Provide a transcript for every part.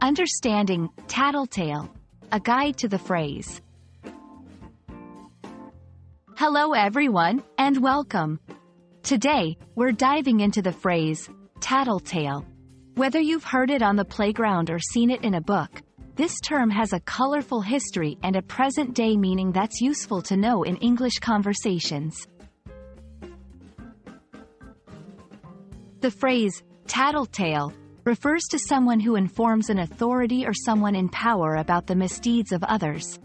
Understanding Tattletale, a guide to the phrase. Hello everyone, and welcome. Today, we're diving into the phrase, tattletale. Whether you've heard it on the playground or seen it in a book, this term has a colorful history and a present-day meaning that's useful to know in English conversations. The phrase, tattletale, refers to someone who informs an authority or someone in power about the misdeeds of others.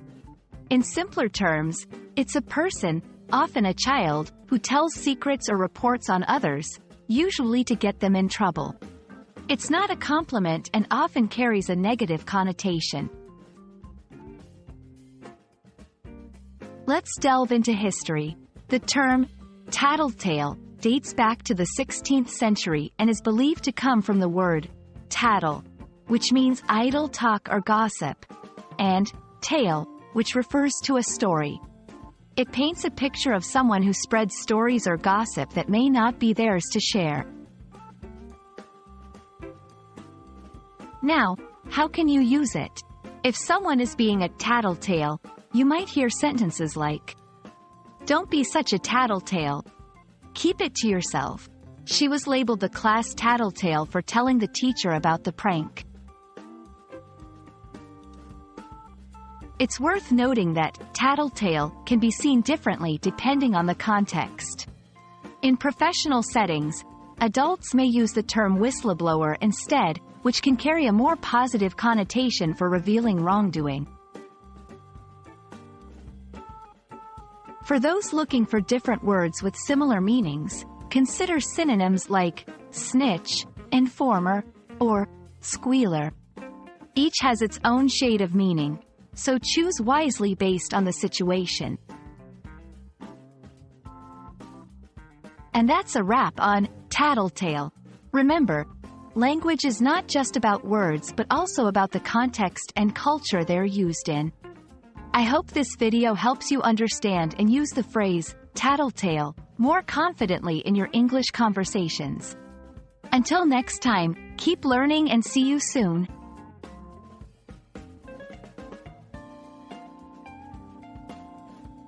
In simpler terms, it's a person, often a child, who tells secrets or reports on others, usually to get them in trouble. It's not a compliment and often carries a negative connotation. Let's delve into history. The term, tattletale, dates back to the 16th century and is believed to come from the word tattle, which means idle talk or gossip, and tale, which refers to a story. It paints a picture of someone who spreads stories or gossip that may not be theirs to share. Now, how can you use it? If someone is being a tattletale, you might hear sentences like, "Don't be such a tattletale. Keep it to yourself. She was labeled the class tattletale for telling the teacher about the prank." It's worth noting that tattletale can be seen differently depending on the context. In professional settings, adults may use the term whistleblower instead, which can carry a more positive connotation for revealing wrongdoing. For those looking for different words with similar meanings, consider synonyms like snitch, informer, or squealer. Each has its own shade of meaning, so choose wisely based on the situation. And that's a wrap on tattletale. Remember, language is not just about words but also about the context and culture they're used in. I hope this video helps you understand and use the phrase, tattletale, more confidently in your English conversations. Until next time, keep learning and see you soon.